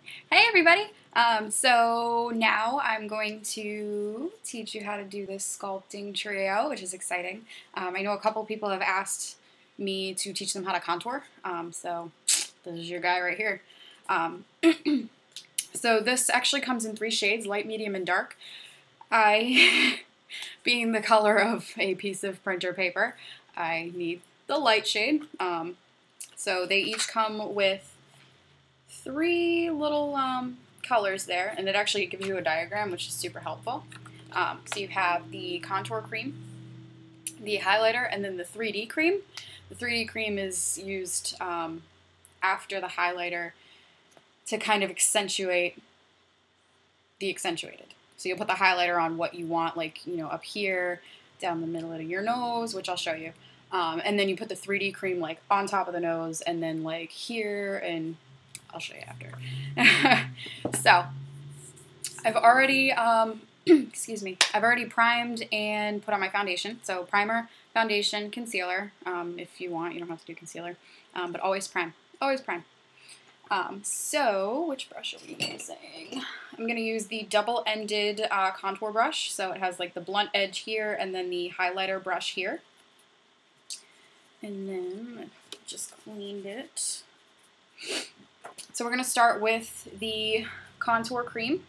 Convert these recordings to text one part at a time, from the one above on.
Hey everybody! So now I'm going to teach you how to do this sculpting trio, which is exciting. I know a couple people have asked me to teach them how to contour, so this is your guy right here. So this actually comes in 3 shades, light, medium, and dark. Being the color of a piece of printer paper, I need the light shade. So they each come with 3 little colors there, and it actually gives you a diagram, which is super helpful. So you have the contour cream, the highlighter, and then the 3D cream. The 3D cream is used after the highlighter to kind of accentuate the accentuated. So you'll put the highlighter on what you want, like, you know, up here, down the middle of your nose, which I'll show you. And then you put the 3D cream like on top of the nose, and then like here, and I'll show you after. So I've already, excuse me, I've already primed and put on my foundation. So primer, foundation, concealer. If you want, you don't have to do concealer, but always prime, always prime. So which brush are we using? I'm going to use the double-ended contour brush. So it has like the blunt edge here and then the highlighter brush here. And then I just cleaned it. So we're going to start with the contour cream.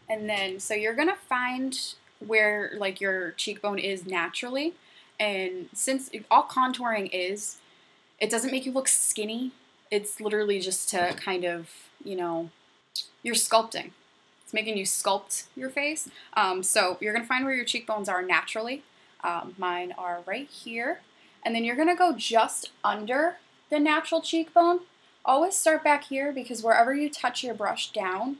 And then, so you're going to find where like your cheekbone is naturally. And since all contouring is, it doesn't make you look skinny. It's literally just to kind of, you know, you're sculpting. It's making you sculpt your face. So you're going to find where your cheekbones are naturally. Mine are right here. And then you're going to go just under the natural cheekbone. Always start back here because wherever you touch your brush down,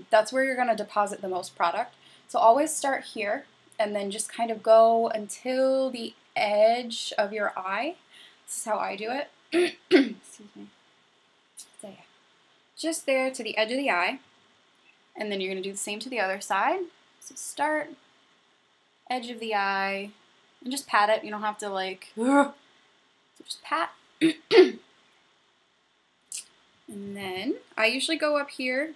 that's where you're going to deposit the most product. So always start here and then just kind of go until the edge of your eye. This is how I do it. Excuse me. So yeah, just there to the edge of the eye. And then you're going to do the same to the other side. So start, edge of the eye, and just pat it. You don't have to like, so just pat. And then I usually go up here.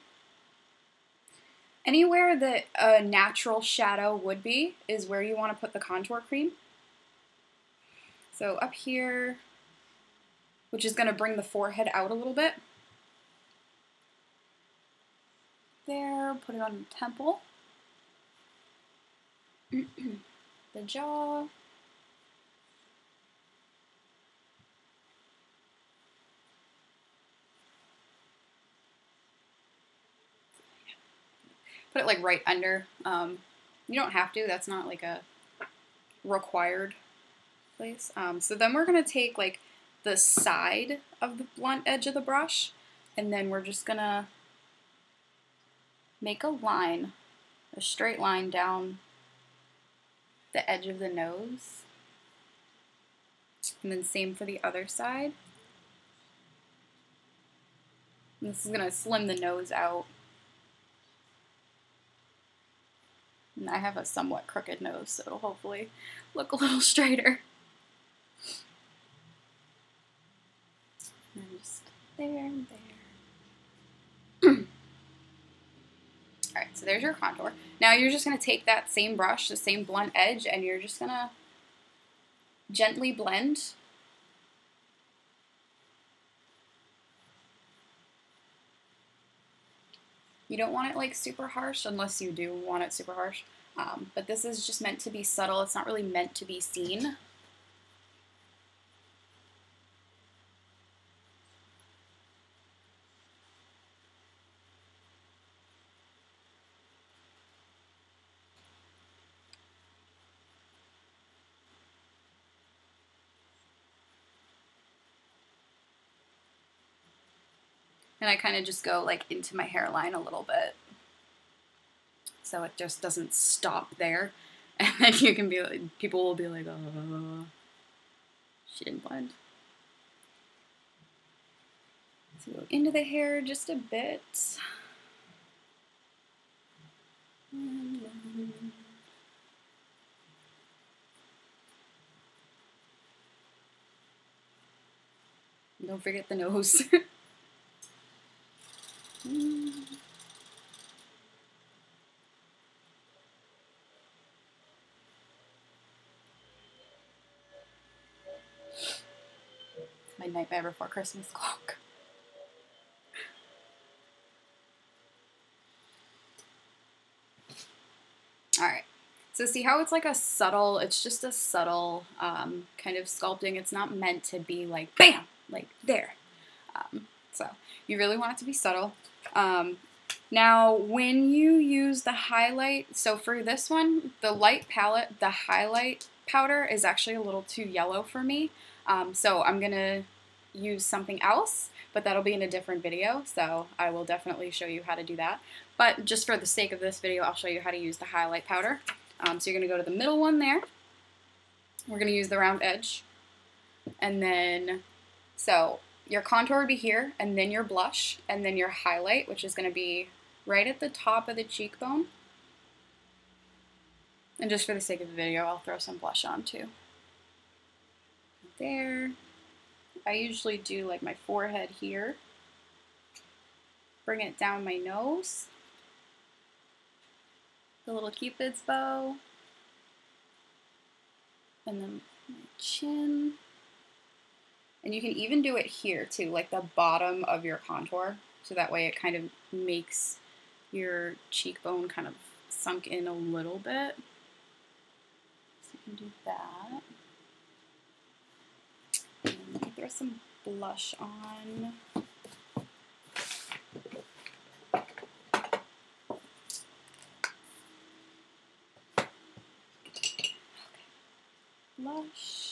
Anywhere that a natural shadow would be is where you want to put the contour cream. So up here, which is going to bring the forehead out a little bit. There, put it on the temple. The jaw. Put it like right under. You don't have to, that's not like a required place. So then we're going to take like the side of the blunt edge of the brush, and then we're just going to make a line, a straight line down the edge of the nose. And then same for the other side. And this is going to slim the nose out. And I have a somewhat crooked nose, so it'll hopefully look a little straighter. And just there and there. Alright, so there's your contour. Now you're just going to take that same brush, the same blunt edge, and you're just going to gently blend. You don't want it like super harsh unless you do want it super harsh. But this is just meant to be subtle. It's not really meant to be seen. And I kind of just go like into my hairline a little bit. So it just doesn't stop there. And then you can be like, people will be like, oh, she didn't blend. So go into the hair just a bit. Don't forget the nose. in Nightmare Before Christmas clock. Alright, so see how it's like a subtle, it's just a subtle kind of sculpting. It's not meant to be like, bam, like there. So you really want it to be subtle. Now, when you use the highlight, so for this one, the light palette, the highlight powder is actually a little too yellow for me. So I'm going to use something else, but that'll be in a different video, so I will definitely show you how to do that. But just for the sake of this video, I'll show you how to use the highlight powder. So you're going to go to the middle one there. We're going to use the round edge. And then, so your contour would be here, and then your blush, and then your highlight, which is going to be right at the top of the cheekbone. And just for the sake of the video, I'll throw some blush on too. There. I usually do like my forehead here. Bring it down my nose. The little Cupid's bow. And then my chin. And you can even do it here too, like the bottom of your contour. So that way it kind of makes your cheekbone kind of sunk in a little bit. So you can do that. And you can throw some blush on. Okay. Blush.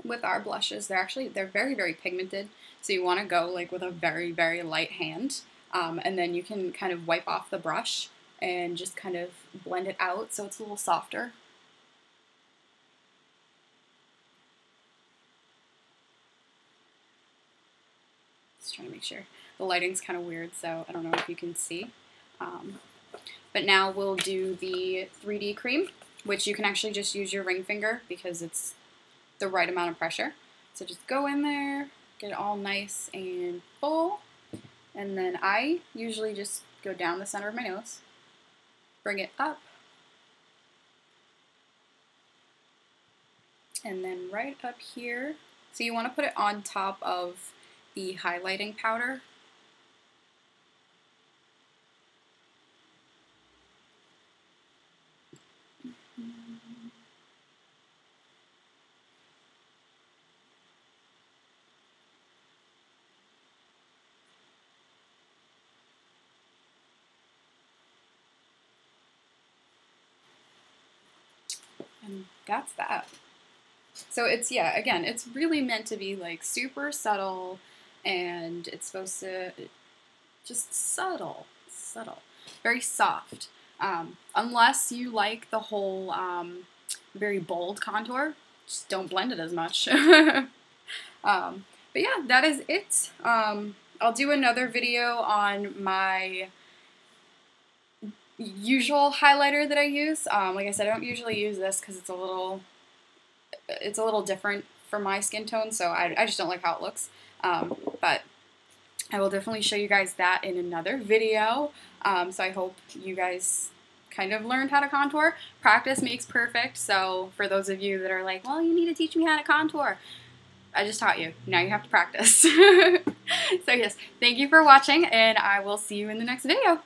With our blushes, they're very, very pigmented, so you want to go like with a very, very light hand, and then you can kind of wipe off the brush and just kind of blend it out so it's a little softer. Just trying to make sure. The lighting's kind of weird, so I don't know if you can see. But now we'll do the 3D cream, which you can actually just use your ring finger because it's the right amount of pressure. So just go in there, get it all nice and full, and then I usually just go down the center of my nose, bring it up, and then right up here. So you want to put it on top of the highlighting powder. And that's that. So it's, yeah, again, it's really meant to be like super subtle, and it's supposed to just subtle, very soft. Unless you like the whole very bold contour, just don't blend it as much. But yeah, that is it. I'll do another video on my usual highlighter that I use. Like I said, I don't usually use this because it's a little different for my skin tone, so I just don't like how it looks. But I will definitely show you guys that in another video. So I hope you guys kind of learned how to contour. Practice makes perfect, so for those of you that are like, well, you need to teach me how to contour, I just taught you. Now you have to practice. So yes, thank you for watching, and I will see you in the next video.